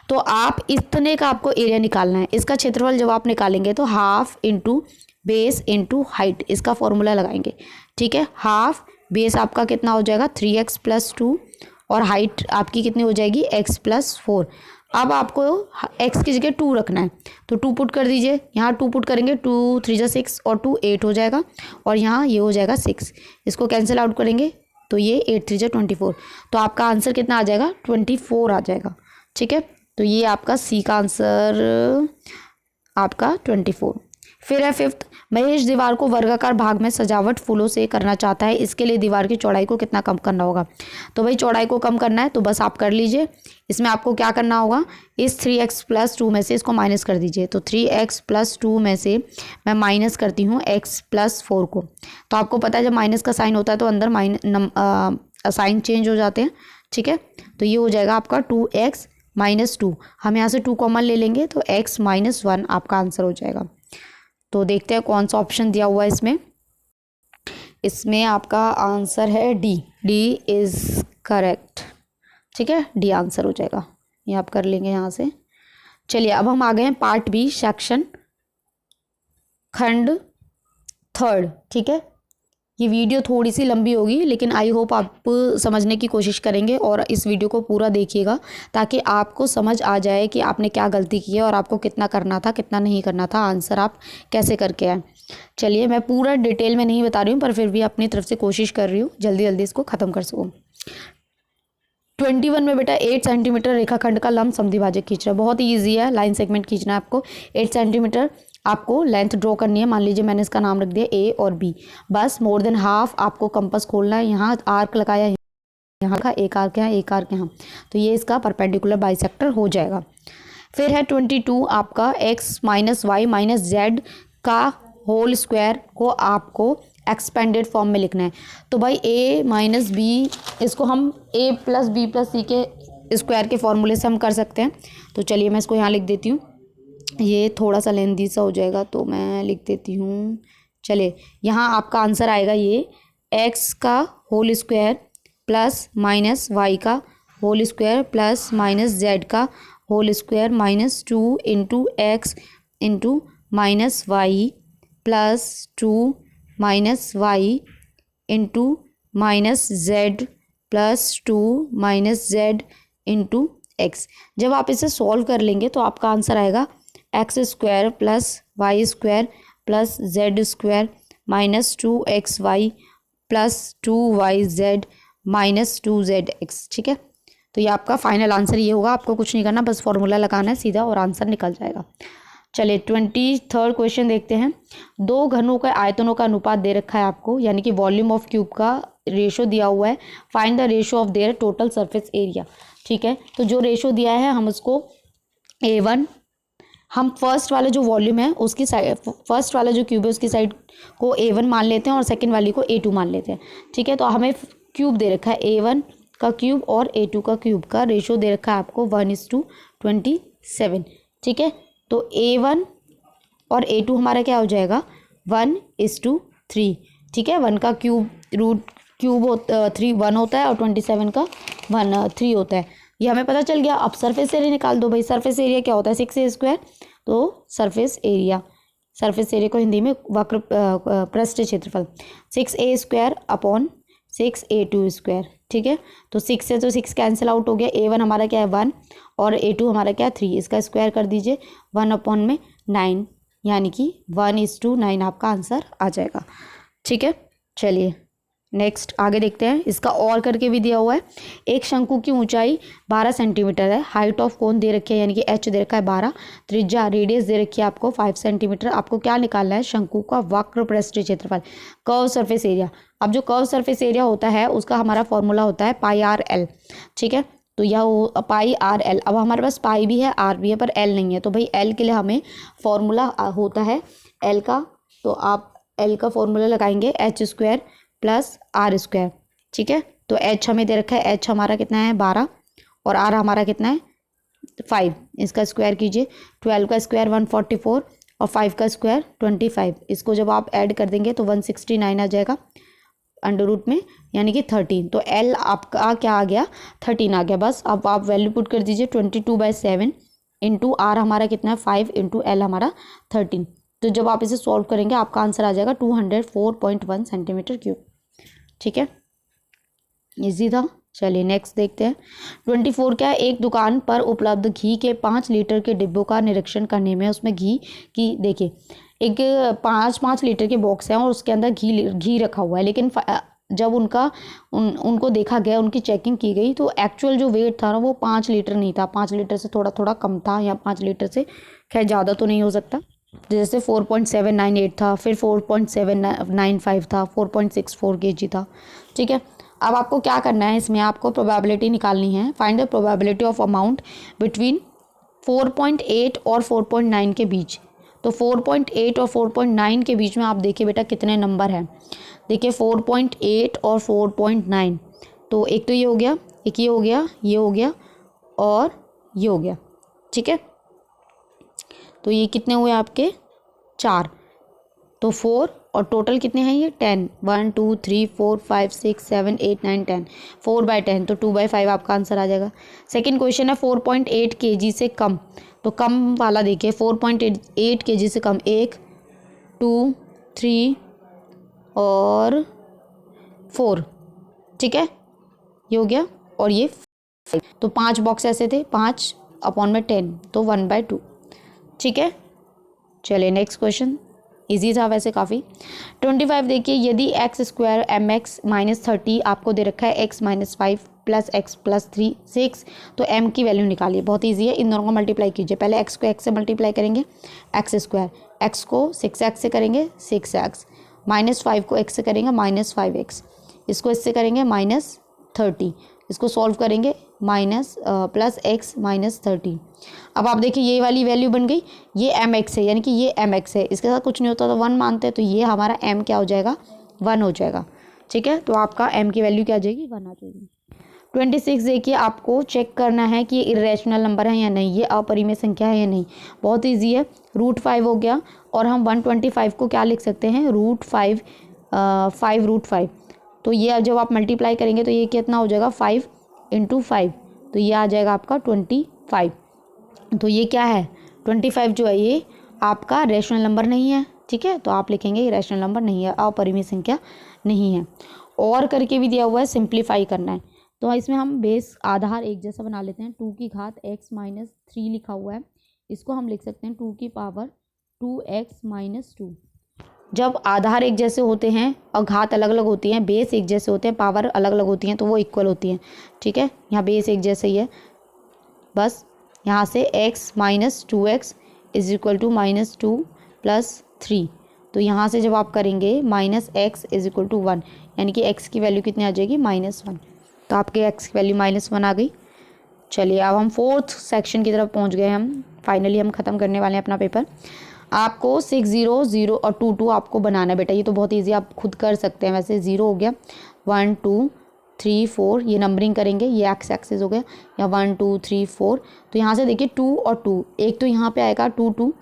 तो आप इतने का आपको एरिया निकालना है। इसका क्षेत्रफल जब आप निकालेंगे तो half into base into height, इसका फॉर्मूला लगाएंगे। ठीक है, हाफ बेस आपका कितना हो जाएगा 3x + 2, और हाइट आपकी कितनी हो जाएगी x + 4। अब आपको x की जगह 2 रखना है, तो 2 पुट कर दीजिए। यहाँ 2 पुट करेंगे, 2 3 = 6 और 2 8 हो जाएगा, और यहाँ ये हो जाएगा 6। इसको कैंसिल आउट करेंगे तो ये 8 3 = 24। तो आपका आंसर कितना आ जाएगा 24 आ जाएगा। ठीक है, तो ये आपका सी का आंसर आपका 24। फिर है फिफ्थ, महेश दीवार को वर्गाकार भाग में सजावट फूलों से करना चाहता है। इसके लिए दीवार की चौड़ाई को कितना कम करना होगा। तो भाई चौड़ाई को कम करना है तो बस आप कर लीजिए। इसमें आपको क्या करना होगा, इस 3x + 2 में से इसको माइनस कर दीजिए। तो 3x + 2 में से मैं माइनस करती हूँ x + 4 को। तो आपको पता है जब माइनस का साइन होता है तो अंदर साइन चेंज हो जाते हैं। ठीक है, तो ये हो जाएगा आपका 2x - 2। हम यहाँ से 2 कॉमन ले लेंगे तो x - 1 आपका आंसर हो जाएगा। तो देखते हैं कौन सा ऑप्शन दिया हुआ है इसमें। इसमें आपका आंसर है डी, डी इज़ करेक्ट। ठीक है, डी आंसर हो जाएगा, ये आप कर लेंगे यहाँ से। चलिए अब हम आ गए हैं पार्ट बी, सेक्शन खंड 3। ठीक है, ये वीडियो थोड़ी सी लंबी होगी, लेकिन आई होप आप समझने की कोशिश करेंगे और इस वीडियो को पूरा देखिएगा, ताकि आपको समझ आ जाए कि आपने क्या गलती की है और आपको कितना करना था कितना नहीं करना था, आंसर आप कैसे करके आए। चलिए मैं पूरा डिटेल में नहीं बता रही हूँ, पर फिर भी अपनी तरफ से कोशिश कर रही हूँ जल्दी जल्दी इसको ख़त्म कर सकूँ। 21 में बेटा 8 सेंटीमीटर रेखाखंड का लंब समद्विभाजक खींच रहा है। बहुत ईजी है, लाइन सेगमेंट खींचना है आपको। 8 सेंटीमीटर आपको लेंथ ड्रॉ करनी है। मान लीजिए मैंने इसका नाम रख दिया ए और बी। बस मोर देन हाफ आपको कंपास खोलना है। यहाँ आर्क लगाया, यहाँ का एक आर्क यहाँ, एक आर्क यहाँ, तो ये इसका परपेंडिकुलर बाइसेक्टर हो जाएगा। फिर है 22 आपका x - y - z का होल स्क्वायर को आपको एक्सपेंडेड फॉर्म में लिखना है। तो भाई a - b, इसको हम a + b + c के स्क्वायर के फॉर्मूले से हम कर सकते हैं। तो चलिए मैं इसको यहाँ लिख देती हूँ, ये थोड़ा सा लेंदी सा हो जाएगा तो मैं लिख देती हूँ। चलिए यहाँ आपका आंसर आएगा ये x का whole square plus minus y का whole square plus minus z का whole square -2 into x into -y plus 2 -y into -z plus 2 -z into x। जब आप इसे सॉल्व कर लेंगे तो आपका आंसर आएगा x² plus y² plus z² -2xy plus 2yz -2zx। ठीक है, तो ये आपका फाइनल आंसर ये होगा। आपको कुछ नहीं करना, बस फॉर्मूला लगाना है सीधा और आंसर निकल जाएगा। चलिए 23rd क्वेश्चन देखते हैं। दो घनों के आयतनों का अनुपात दे रखा है आपको, यानी कि वॉल्यूम ऑफ क्यूब का रेशो दिया हुआ है। Find the ratio of their total surface area. ठीक है, तो जो रेशो दिया है हम उसको A1, हम फर्स्ट वाला जो वॉल्यूम है उसकी साइड, फर्स्ट वाला जो क्यूब है उसकी साइड को A1 मान लेते हैं और सेकंड वाली को A2 मान लेते हैं। ठीक है, तो हमें क्यूब दे रखा है A1 का क्यूब और A2 का क्यूब का रेशो दे रखा है आपको 1:27। ठीक है, तो A1 और A2 हमारा क्या हो जाएगा 1:3। ठीक है, 1 का क्यूब रूट क्यूब 3 1 होता है और 27 का 3 होता है। ये हमें पता चल गया। अब सरफेस एरिया निकाल दो भाई। सरफेस एरिया क्या होता है 6a²। तो सरफेस एरिया को हिंदी में वक्र पृष्ठ क्षेत्रफल 6a² अपॉन 6a² ठीक है, तो 6 से तो 6 कैंसिल आउट हो गया। A1 हमारा क्या है 1 और A2 हमारा क्या है 3। इसका स्क्वायर कर दीजिए 1 अपॉन में 9, यानी कि 1:9 आपका आंसर आ जाएगा। ठीक है, चलिए नेक्स्ट आगे देखते हैं। इसका और करके भी दिया हुआ है। एक शंकु की ऊंचाई 12 सेंटीमीटर है, हाइट ऑफ कोन दे रखी है यानी कि h दे रखा है 12, त्रिज्या रेडियस दे रखी है आपको 5 सेंटीमीटर। आपको क्या निकालना है शंकु का वक्र पृष्ठीय क्षेत्रफल, कर्व सरफेस एरिया। अब जो कर्व सरफेस एरिया होता है उसका हमारा फॉर्मूला होता है πr/l। ठीक है, तो यह πr/l। अब हमारे पास पाई भी है r भी है पर l नहीं है, तो भाई l के लिए हमें फॉर्मूला होता है l का, तो आप l का फॉर्मूला लगाएंगे h² प्लस r²। ठीक है, तो h हमें दे रखा है, h हमारा कितना है 12 और r हमारा कितना है 5। इसका स्क्वायर कीजिए, 12 का स्क्वायर 144 और 5 का स्क्वायर 25। इसको जब आप ऐड कर देंगे तो 169 आ जाएगा अंडर रूट में, यानी कि 13। तो l आपका क्या आ गया 13 आ गया। बस अब आप वैल्यू पुट कर दीजिए 22/7 इंटू r हमारा कितना है 5 इंटू l हमारा 13। तो जब आप इसे सॉल्व करेंगे आपका आंसर आ जाएगा 204.1 सेंटीमीटर क्यूब। ठीक है, इजी था। चलिए नेक्स्ट देखते हैं। 24 क्या है, एक दुकान पर उपलब्ध घी के 5 लीटर के डिब्बों का निरीक्षण करने में उसमें घी की, देखिए एक 5 लीटर के बॉक्स हैं और उसके अंदर घी रखा हुआ है, लेकिन जब उनको देखा गया, उनकी चेकिंग की गई तो एक्चुअल जो वेट था ना वो 5 लीटर नहीं था, 5 लीटर से थोड़ा थोड़ा कम था, या 5 लीटर से खैर ज़्यादा तो नहीं हो सकता। जैसे 4.798 था, फिर 4.795 था, 4.64 kg था। ठीक है, अब आपको क्या करना है, इसमें आपको प्रोबेबिलिटी निकालनी है। Find the probability of amount between 4.8 और 4.9 के बीच। तो 4.8 और 4.9 के बीच में आप देखिए बेटा कितने नंबर हैं। देखिए 4.8 और 4.9, तो एक तो ये हो गया, एक ये हो गया, ये हो गया और ये हो गया। ठीक है, तो ये कितने हुए आपके 4, तो 4 और टोटल कितने हैं ये 10, 1 2 3 4 5 6 7 8 9 10, 4/10, तो 2/5 आपका आंसर आ जाएगा। सेकंड क्वेश्चन है 4.8 kg से कम, तो कम वाला देखिए 4.8 kg से कम 1 2 3 और 4। ठीक है, ये हो गया और ये 5, तो 5 बॉक्स ऐसे थे, 5 अपॉन में 10, तो 1/2। ठीक है, चलिए नेक्स्ट क्वेश्चन, इजी था वैसे काफ़ी। 25 देखिए, यदि x² mx - 30 आपको दे रखा है x - 5 प्लस x प्लस 3 6, तो m की वैल्यू निकालिए। बहुत इजी है, इन दोनों को मल्टीप्लाई कीजिए। पहले x को x से मल्टीप्लाई करेंगे x², x को 6x से करेंगे 6x, -5 को x से करेंगे -5x, इसको इससे करेंगे -30, इसको सॉल्व करेंगे प्लस x -30। अब आप देखिए ये वाली वैल्यू बन गई, ये mx है यानी कि ये mx है, इसके साथ कुछ नहीं होता तो 1 मानते हैं, तो ये हमारा m क्या हो जाएगा 1 हो जाएगा। ठीक है, तो आपका m की वैल्यू क्या आ जाएगी 1 आ जाएगी। 26 देखिए, आपको चेक करना है कि ये इरेशनल नंबर है या नहीं, ये अपरिमेय संख्या है या नहीं। बहुत ईजी है, √5 हो गया और हम 125 को क्या लिख सकते हैं √5 5√5। तो ये जब आप मल्टीप्लाई करेंगे तो ये कितना हो जाएगा 5 × 5, तो ये आ जाएगा आपका 25। तो ये क्या है 25 जो है ये आपका रेशनल नंबर नहीं है। ठीक है, तो आप लिखेंगे ये रेशनल नंबर नहीं है, अपरिमेय संख्या नहीं है। और करके भी दिया हुआ है, सिंप्लीफाई करना है, तो इसमें हम बेस आधार एक जैसा बना लेते हैं। 2 की घात x - 3 लिखा हुआ है, इसको हम लिख सकते हैं 2 की पावर 2x - 2। जब आधार एक जैसे होते हैं और घात अलग अलग होती हैं, बेस एक जैसे होते हैं, पावर अलग अलग होती हैं, तो वो इक्वल होती हैं। ठीक है, यहाँ बेस एक जैसे ही है, बस यहाँ से x - 2x = -2 + 3, तो यहाँ से जब आप करेंगे -x = 1, यानी कि x की वैल्यू कितनी आ जाएगी -1, तो आपके x की वैल्यू -1 आ गई। चलिए अब हम 4th सेक्शन की तरफ पहुंच गए। हम फाइनली हम ख़त्म करने वाले हैं अपना पेपर। आपको 6 0 0 और 2 2 आपको बनाना है बेटा। ये तो बहुत ईजी, आप खुद कर सकते हैं। वैसे 0 हो गया, 1 2 3 4 ये नंबरिंग करेंगे, ये एक्स एक्सिस हो गया, या 1 2 3 4। तो यहाँ से देखिए 2 और 2, एक तो यहाँ पे आएगा 2 2,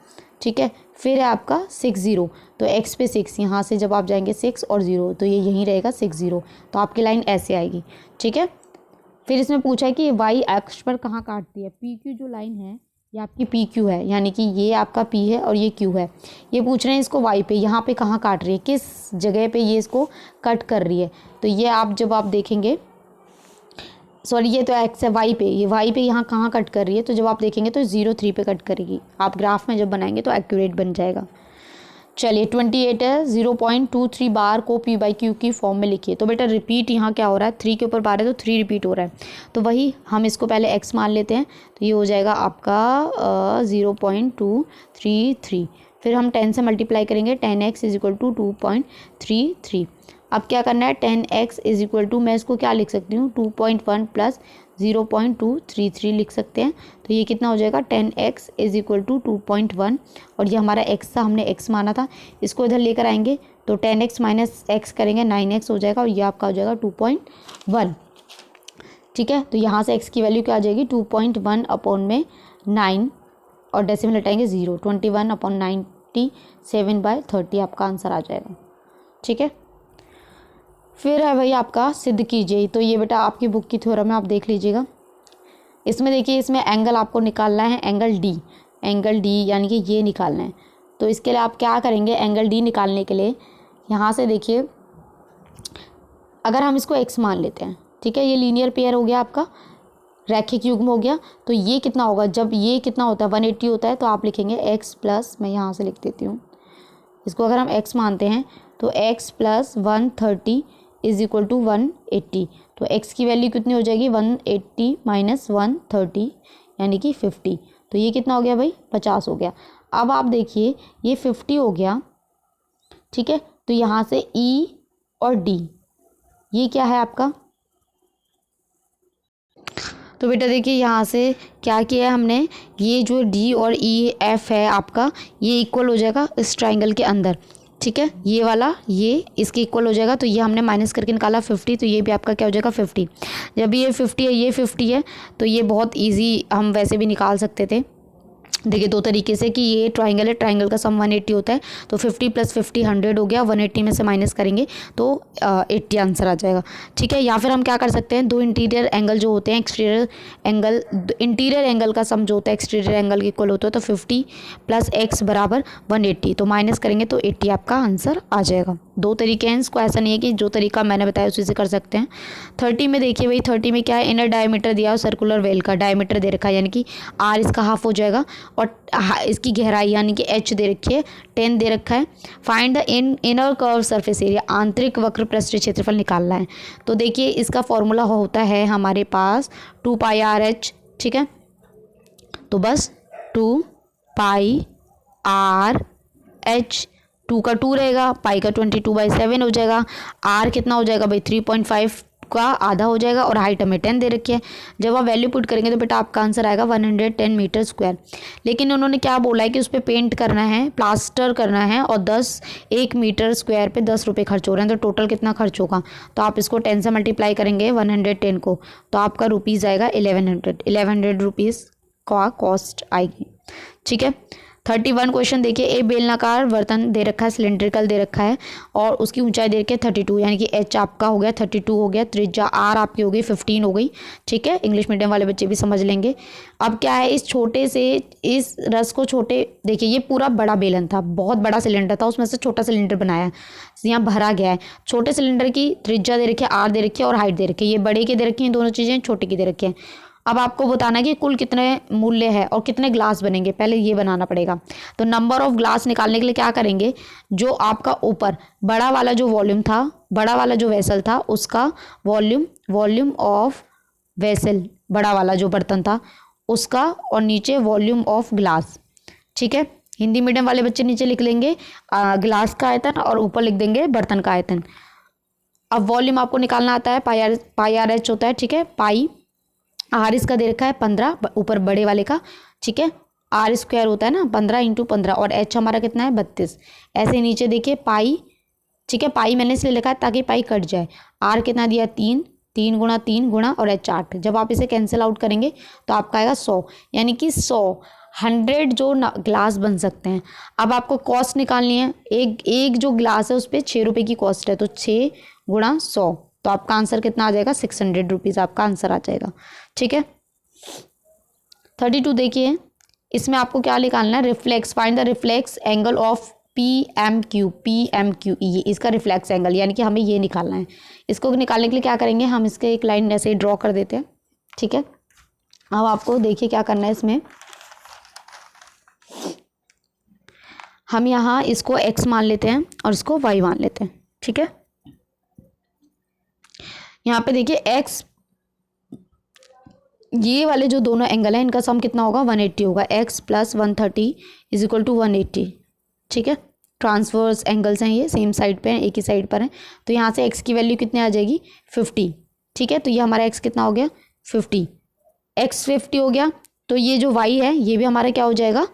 ठीक है। फिर है आपका 6 0, तो x पे 6, यहाँ से जब आप जाएंगे 6 और 0 तो ये यहीं रहेगा 6 0। तो आपकी लाइन ऐसे आएगी, ठीक है। फिर इसमें पूछा है कि y अक्ष पर कहाँ काटती है। पी क्यू जो लाइन है ये आपकी पी क्यू है, यानी कि ये आपका p है और ये q है। ये पूछ रहे हैं इसको y पे, यहाँ पे कहाँ काट रही है, किस जगह पे ये इसको कट कर रही है। तो ये आप जब आप देखेंगे, सॉरी ये तो x है, y पे, ये y पे यहाँ कहाँ कट कर रही है, तो जब आप देखेंगे तो 0 3 पे कट करेगी। आप ग्राफ में जब बनाएंगे तो एक्यूरेट बन जाएगा। चलिए 28 है, 0.23 बार को p बाई क्यू की फॉर्म में लिखिए। तो बेटा रिपीट यहाँ क्या हो रहा है, 3 के ऊपर बार है तो 3 रिपीट हो रहा है। तो वही हम इसको पहले x मान लेते हैं, तो ये हो जाएगा आपका 0.233। फिर हम 10 से मल्टीप्लाई करेंगे, 10x इज इक्वल टू 2.33। अब क्या करना है, 10x इज इक्वल टू, मैं इसको क्या लिख सकती हूँ, 2.1 प्लस 0.233 लिख सकते हैं। तो ये कितना हो जाएगा, 10x इज इक्वल टू 2.1, और ये हमारा x था, हमने x माना था। इसको इधर लेकर आएंगे तो 10x माइनस x करेंगे, 9x हो जाएगा, और ये आपका हो जाएगा 2.1, ठीक है। तो यहाँ से x की वैल्यू क्या आ जाएगी, 2.1 अपॉन में 9, और डेसिमल हटाएंगे 0, 21 अपॉन 97/30 आपका आंसर आ जाएगा, ठीक है। फिर है भाई आपका सिद्ध कीजिए। तो ये बेटा आपकी बुक की थ्योरम है, आप देख लीजिएगा। इसमें देखिए, इसमें एंगल आपको निकालना है, एंगल डी यानी कि ये निकालना है। तो इसके लिए आप क्या करेंगे, एंगल डी निकालने के लिए यहाँ से देखिए, अगर हम इसको x मान लेते हैं, ठीक है, ये लीनियर पेयर हो गया आपका, रैखिक युग्म हो गया। तो ये कितना होगा, जब ये कितना होता है 180 होता है, तो आप लिखेंगे x प्लस, मैं यहाँ से लिख देती हूँ, इसको अगर हम x मानते हैं तो x plus 130 is equal to 180। तो x की वैल्यू कितनी हो जाएगी, 180 माइनस 130 यानी कि 50। तो ये कितना हो गया भाई, 50 हो गया। अब आप देखिए ये 50 हो गया, ठीक है। तो यहाँ से E और D ये क्या है आपका, तो बेटा देखिए यहाँ से क्या किया है हमने, ये जो D और E F है आपका, ये इक्वल हो जाएगा इस ट्राइंगल के अंदर, ठीक है। ये वाला ये इसके इक्वल हो जाएगा। तो ये हमने माइनस करके निकाला 50, तो ये भी आपका क्या हो जाएगा 50। जब ये 50 है, ये 50 है, तो ये बहुत इजी हम वैसे भी निकाल सकते थे। देखिए दो तरीके से, कि ये ट्राइंगल है, ट्राइंगल का सम 180 होता है, तो 50 प्लस 50 100 हो गया, 180 में से माइनस करेंगे तो 80 आंसर आ जाएगा, ठीक है। या फिर हम क्या कर सकते हैं, दो इंटीरियर एंगल जो होते हैं, एक्सटीरियर एंगल, इंटीरियर एंगल का सम जो होता है एक्सटीरियर एंगल के इक्वल होता है, तो 50 प्लस x बराबर 180, तो माइनस करेंगे तो 80 आपका आंसर आ जाएगा। दो तरीके हैं इसको, ऐसा नहीं है कि जो तरीका मैंने बताया उसी से कर सकते हैं। 30 में देखिए भाई, 30 में क्या है, इनर डायमीटर दिया है, सर्कुलर वेल का डायमीटर दे रखा है, यानी कि r इसका हाफ हो जाएगा, और इसकी गहराई यानी कि h दे रखी है, 10 दे रखा है। Find the inner curve surface area, आंतरिक वक्र पृष्ठीय क्षेत्रफल निकालना है। तो देखिए इसका फॉर्मूला होता है हमारे पास 2 पाई आर एच, ठीक है। तो बस 2 पाई आर एच, 2 का 2 रहेगा, पाई का 22/7 हो जाएगा, आर कितना हो जाएगा भाई 3.5 का आधा हो जाएगा, और हाइट हमें 10 दे रखी है। जब आप वैल्यू पुट करेंगे तो बेटा आपका आंसर आएगा 110 मीटर स्क्वायर। लेकिन उन्होंने क्या बोला है कि उस पर पेंट करना है, प्लास्टर करना है, और 1 मीटर स्क्वायर पे 10 रुपये खर्च हो रहे हैं। तो टोटल कितना खर्च होगा, तो आप इसको 10 से मल्टीप्लाई करेंगे 110 को, तो आपका रुपीज़ आएगा 1100 रुपीज़ का कॉस्ट आएगी, ठीक है। 31 क्वेश्चन देखिए, ए बेलनाकार बर्तन दे रखा है, सिलेंड्रिकल दे रखा है, और उसकी ऊंचाई दे रखी है 32, यानी कि एच आपका हो गया 32 हो गया, त्रिज्या आर आपकी हो गई 15 हो गई, ठीक है। इंग्लिश मीडियम वाले बच्चे भी समझ लेंगे। अब क्या है, इस छोटे से इस रस को छोटे, देखिए ये पूरा बड़ा बेलन था, बहुत बड़ा सिलेंडर था, उसमें से छोटा सिलेंडर बनाया, यहाँ भरा गया है। छोटे सिलेंडर की त्रिज्या दे रखी है, आर दे रखी है, और हाइट दे रखी है। ये बड़े की दे रखी है, दोनों चीज़ें, छोटे की दे रखी है। अब आपको बताना है कि कुल कितने मूल्य है और कितने ग्लास बनेंगे, पहले ये बनाना पड़ेगा। तो नंबर ऑफ ग्लास निकालने के लिए क्या करेंगे, जो आपका ऊपर बड़ा वाला जो वॉल्यूम था, बड़ा वाला जो वेसल था, उसका वॉल्यूम ऑफ वेसल, बड़ा वाला जो बर्तन था उसका, और नीचे वॉल्यूम ऑफ ग्लास, ठीक है। हिंदी मीडियम वाले बच्चे नीचे लिख लेंगे ग्लास का आयतन, और ऊपर लिख देंगे बर्तन का आयतन। अब वॉल्यूम आपको निकालना आता है, पाई आर एच होता है, ठीक है। पाई आर इसका दे रखा है 15 ऊपर बड़े वाले का, ठीक है। आर स्क्वायर होता है ना 15 इंटू 15 और एच हमारा कितना है 32। ऐसे नीचे देखिए पाई, ठीक है, पाई मैंने इसलिए लिखा है ताकि पाई कट जाए। आर कितना दिया 3, 3 गुणा 3 गुणा और एच 8। जब आप इसे कैंसिल आउट करेंगे तो आपका आएगा 100, यानी कि 100 जो ग्लास बन सकते हैं। अब आपको कॉस्ट निकालनी है, एक जो ग्लास है उस पर 6 रुपये की कॉस्ट है, तो 6 गुणा 100, तो आपका आंसर कितना आ जाएगा 600 रुपीज़ आपका आंसर आ जाएगा, ठीक है। 32 देखिए, इसमें आपको क्या निकालना है, reflex, find the reflex angle of PMQ, ये इसका रिफ्लेक्स एंगल, यानी कि हमें ये निकालना है। इसको निकालने के लिए क्या करेंगे, हम इसके एक लाइन ऐसे ड्रॉ कर देते हैं, ठीक है। अब आपको देखिए क्या करना है, इसमें हम यहाँ इसको x मान लेते हैं और इसको y मान लेते हैं, ठीक है। यहाँ पे देखिए x, ये वाले जो दोनों एंगल हैं इनका सम कितना होगा 180 होगा। x plus 130 is equal to 180, ठीक है। ट्रांसवर्स एंगल्स हैं, ये सेम साइड पे हैं, एक ही साइड पर हैं, तो यहाँ से x की वैल्यू कितनी आ जाएगी 50, ठीक है। तो ये हमारा x कितना हो गया 50, x 50 हो गया। तो ये जो y है ये भी हमारा क्या हो जाएगा,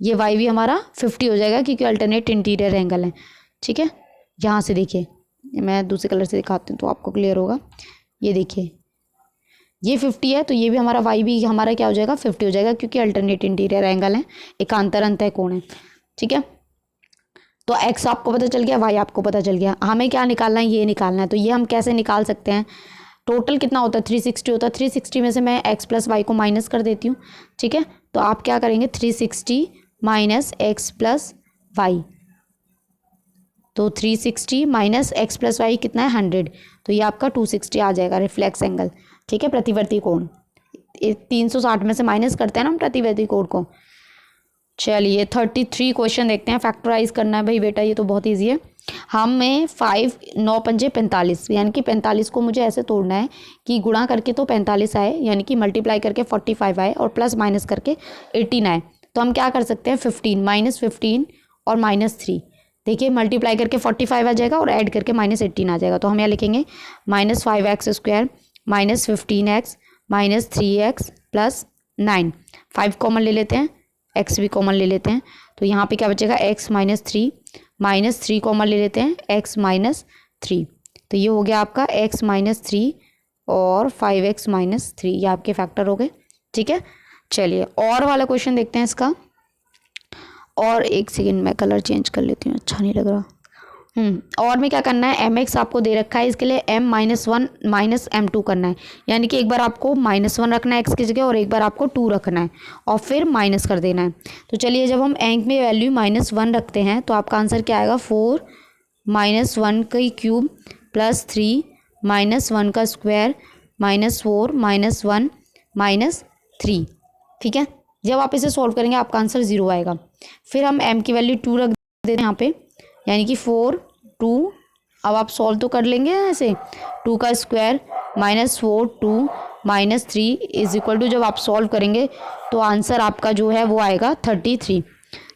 ये y भी हमारा 50 हो जाएगा क्योंकि अल्टरनेट इंटीरियर एंगल है, ठीक है। यहाँ से देखिए, मैं दूसरे कलर से दिखाती हूँ तो आपको क्लियर होगा। ये देखिए ये 50 है तो ये भी हमारा y भी हमारा क्या हो जाएगा 50 हो जाएगा क्योंकि अल्टरनेट इंटीरियर एंगल है, एकांतर अंतः कोण है, ठीक है। तो x आपको पता चल गया, y आपको पता चल गया, हमें क्या निकालना है, ये निकालना है। तो ये हम कैसे निकाल सकते हैं, टोटल कितना होता है 360 होता है, 360 में से मैं x प्लस वाई को माइनस कर देती हूँ, ठीक है। तो आप क्या करेंगे 360 माइनस एक्स प्लस वाई, तो 360 माइनस एक्स प्लस वाई कितना है 100, तो ये आपका 260 आ जाएगा रिफ्लेक्स एंगल, ठीक है, प्रतिवर्ती कोण। 360 में से माइनस करते हैं ना हम प्रतिवर्ती कोण को। चलिए 33 क्वेश्चन देखते हैं, फैक्टराइज करना है भाई बेटा, ये तो बहुत ईजी है। हमें 5 9 पंजे 45, यानी कि 45 को मुझे ऐसे तोड़ना है कि गुणा करके तो 45 आए, यानी कि मल्टीप्लाई करके 45 आए और प्लस माइनस करके 18 आए। तो हम क्या कर सकते हैं 15 माइनस 15 और माइनस 3, देखिए मल्टीप्लाई करके 45 आ जाएगा और ऐड करके माइनस 18 आ जाएगा। तो हम यहाँ लिखेंगे minus 5x square minus 15x minus 3x plus 9, 5 common ले लेते हैं, x भी कॉमन ले लेते हैं, तो यहाँ पे क्या बचेगा x माइनस 3, माइनस 3 कॉमन ले लेते हैं x माइनस 3, तो ये हो गया आपका x माइनस 3 और 5x माइनस 3, ये आपके फैक्टर हो गए, ठीक है। चलिए और वाला क्वेश्चन देखते हैं इसका, और एक सेकेंड मैं कलर चेंज कर लेती हूँ, अच्छा नहीं लग रहा। और में क्या करना है mx आपको दे रखा है, इसके लिए m माइनस 1 माइनस m2 करना है, यानी कि एक बार आपको -1 रखना है x की जगह और एक बार आपको 2 रखना है और फिर माइनस कर देना है। तो चलिए जब हम एंक में वैल्यू -1 रखते हैं तो आपका आंसर क्या आएगा 4 माइनस 1 का क्यूब प्लस 3 माइनस 1 का स्क्वायर माइनस 4 माइनस 1 माइनस 3, ठीक है। जब आप इसे सॉल्व करेंगे आपका आंसर 0 आएगा। फिर हम m की वैल्यू 2 रख देते हैं यहाँ पे, यानी कि 4 2, अब आप सॉल्व तो कर लेंगे ऐसे, 2 का square minus 4 2 minus 3 is equal to, जब आप सॉल्व करेंगे तो आंसर आपका जो है वो आएगा 33,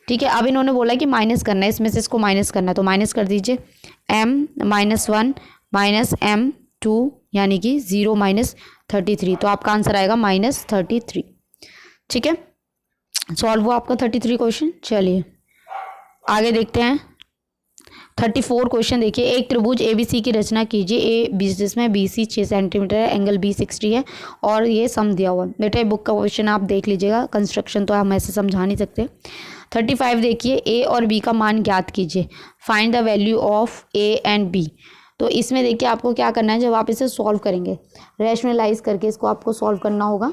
ठीक है। अब इन्होंने बोला कि माइनस करना है, इसमें से इसको माइनस करना है, तो माइनस कर दीजिए m माइनस 1 माइनस m2 यानी कि 0 माइनस 33, तो आपका आंसर आएगा माइनस 33, ठीक है। सॉल्व हुआ आपका 33 क्वेश्चन। चलिए आगे देखते हैं 34 क्वेश्चन देखिए, एक त्रिभुज ABC की रचना कीजिए, जिसमें BC 6 सेंटीमीटर है, एंगल B 60 है और ये सम दिया हुआ है। बेटा बुक का क्वेश्चन आप देख लीजिएगा, कंस्ट्रक्शन तो हम ऐसे समझा नहीं सकते। 35 देखिए, A और B का मान ज्ञात कीजिए, find the value of A and B। तो इसमें देखिए आपको क्या करना है, जब आप इसे सॉल्व करेंगे रैशनलाइज करके इसको आपको सॉल्व करना होगा,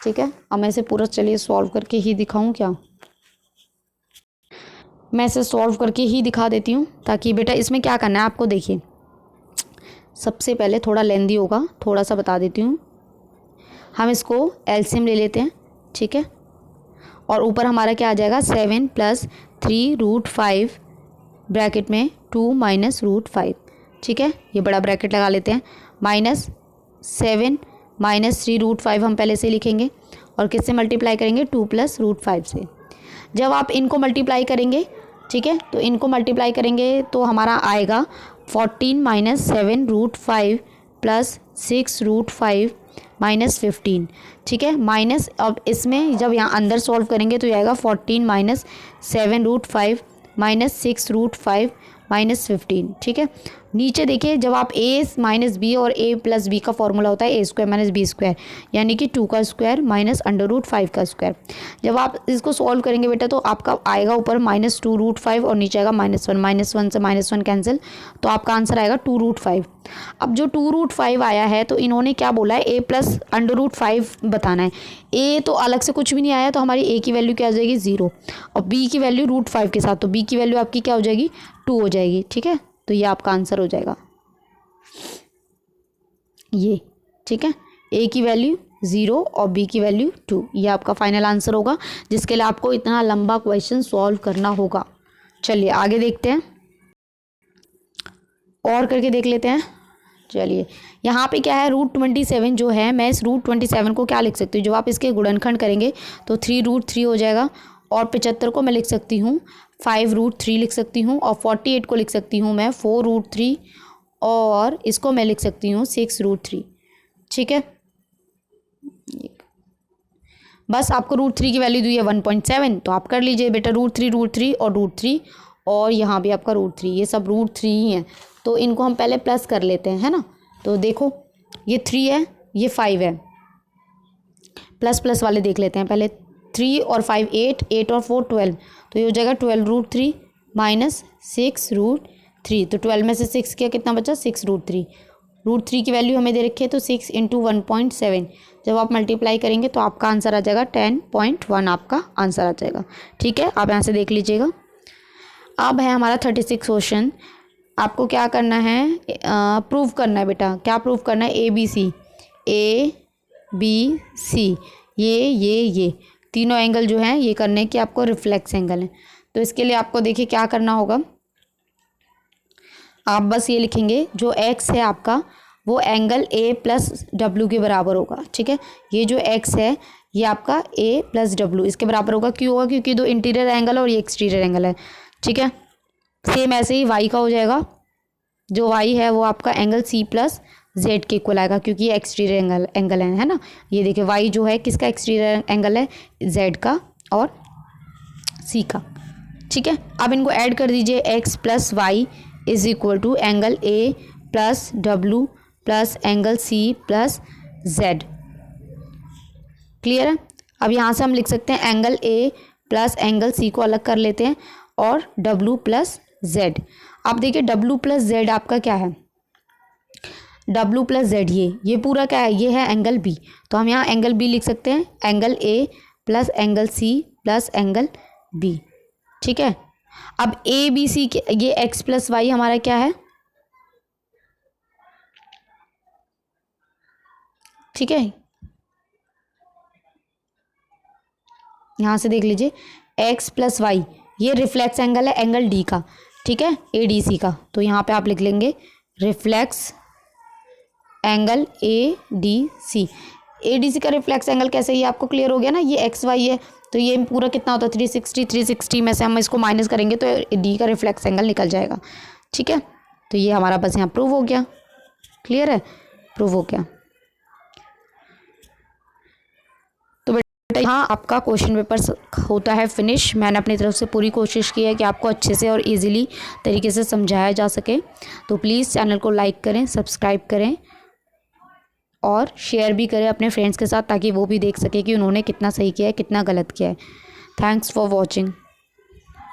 ठीक है। अब मैं इसे पूरा चलिए सॉल्व करके ही दिखाऊं क्या, मैं इसे सॉल्व करके ही दिखा देती हूँ ताकि बेटा इसमें क्या करना है आपको। देखिए सबसे पहले थोड़ा लेंदी होगा, थोड़ा सा बता देती हूँ, हम इसको एलसीएम ले लेते हैं, ठीक है। और ऊपर हमारा क्या आ जाएगा 7 प्लस 3 रूट 5 ब्रैकेट में 2 माइनस रूट 5, ठीक है। ये बड़ा ब्रैकेट लगा लेते हैं, माइनस 7 माइनस 3 रूट 5 हम पहले से लिखेंगे और किससे मल्टीप्लाई करेंगे 2 प्लस रूट 5 से। जब आप इनको मल्टीप्लाई करेंगे, ठीक है, तो इनको मल्टीप्लाई करेंगे तो हमारा आएगा 14 माइनस 7 रूट 5 प्लस 6 रूट 5 -15, ठीक है। माइनस, अब इसमें जब यहाँ अंदर सॉल्व करेंगे तो ये आएगा 14 माइनस 7√5 माइनस 6√5 माइनस 15, ठीक है। नीचे देखिए, जब आप a माइनस बी और a प्लस बी का फॉर्मूला होता है a² माइनस b², यानी कि 2 का स्क्वायर माइनस √5 का स्क्वायर। जब आप इसको सॉल्व करेंगे बेटा तो आपका आएगा ऊपर -2√5 और नीचे आएगा -1, -1 से -1 कैंसिल, तो आपका आंसर आएगा 2√5। अब जो 2√5 आया है तो इन्होंने क्या बोला है, a प्लस √5 बताना है। a तो अलग से कुछ भी नहीं आया, तो हमारी a की वैल्यू क्या हो जाएगी 0, और b की वैल्यू √5 के साथ, तो b की वैल्यू आपकी क्या हो जाएगी 2 हो जाएगी, ठीक है। तो ये आपका आंसर हो जाएगा ये, ठीक है। a की वैल्यू 0 और b की वैल्यू 2, ये आपका फाइनल आंसर होगा, जिसके लिए आपको इतना लंबा क्वेश्चन सॉल्व करना होगा। चलिए आगे देखते हैं, और करके देख लेते हैं। चलिए यहाँ पे क्या है, √27 जो है, मैं इस √27 को क्या लिख सकती हूँ, जब आप इसके गुणनखंड करेंगे तो 3√3 हो जाएगा, और 75 को मैं लिख सकती हूँ 5√3 लिख सकती हूँ, और 48 को लिख सकती हूँ मैं 4√3, और इसको मैं लिख सकती हूँ 6√3, ठीक है। बस आपको √3 की वैल्यू दी है 1.7, तो आप कर लीजिए बेटा √3 और √3, और यहाँ भी आपका √3, ये सब √3 ही हैं, तो इनको हम पहले प्लस कर लेते हैं, है ना। तो देखो ये 3 है, ये 5 है, प्लस प्लस वाले देख लेते हैं पहले। 3 और 5 8, 8 और 4 12, तो ये हो जाएगा 12√3 माइनस 6√3, तो 12 में से 6 किया कितना बचा 6√3। √3 की वैल्यू हमें दे रखी है, तो 6 × 1.7, जब आप मल्टीप्लाई करेंगे तो आपका आंसर आ जाएगा 10.1, आपका आंसर आ जाएगा, ठीक है। आप यहाँ से देख लीजिएगा। अब है हमारा 36 क्वेश्चन। आपको क्या करना है, प्रूव करना है बेटा। क्या प्रूव करना है, ए बी सी, ये तीनों एंगल जो हैं ये करने की आपको रिफ्लेक्स एंगल है। तो इसके लिए आपको देखिए क्या करना होगा, आप बस ये लिखेंगे जो x है आपका वो एंगल a प्लस डब्ल्यू के बराबर होगा, ठीक है। ये जो x है ये आपका a प्लस डब्ल्यू इसके बराबर होगा। क्यों होगा, क्योंकि दो इंटीरियर एंगल और ये एक्सटीरियर एंगल है, ठीक है। सेम ऐसे ही y का हो जाएगा, जो y है वो आपका एंगल c प्लस z के इक्वल आएगा, क्योंकि ये एक्सटीरियर एंगल है ना। ये देखिए y जो है किसका एक्सटीरियर एंगल है, z का और c का, ठीक है। अब इनको ऐड कर दीजिए, x plus y is equal to angle a plus W plus angle c plus z। Clear है। अब यहाँ से हम लिख सकते हैं angle a plus angle c को अलग कर लेते हैं, और w प्लस z। अब देखिए w प्लस z आपका क्या है, w प्लस z ये पूरा क्या है, ये है एंगल b, तो हम यहाँ एंगल b लिख सकते हैं, angle a plus angle c plus angle b, ठीक है। अब ए बी सी के ये x प्लस वाई हमारा क्या है, ठीक है। यहाँ से देख लीजिए x प्लस वाई ये रिफ्लेक्स एंगल है एंगल d का, ठीक है, ए डी सी का। तो यहाँ पे आप लिख लेंगे reflex angle A D C. A D C का रिफ्लेक्स एंगल कैसे, ये आपको क्लियर हो गया ना, ये एक्स वाई है, तो ये पूरा कितना होता है 360 में से हम इसको माइनस करेंगे तो डी का रिफ्लेक्स एंगल निकल जाएगा, ठीक है। तो ये हमारा बस यहाँ प्रूव हो गया, क्लियर है, प्रूव हो गया। तो बेटा यहाँ आपका क्वेश्चन पेपर होता है फिनिश। मैंने अपनी तरफ से पूरी कोशिश की है कि आपको अच्छे से और इजीली तरीके से समझाया जा सके। तो प्लीज़ चैनल को लाइक करें, सब्सक्राइब करें और शेयर भी करें अपने फ्रेंड्स के साथ, ताकि वो भी देख सके कि उन्होंने कितना सही किया है कितना गलत किया है। Thanks for watching.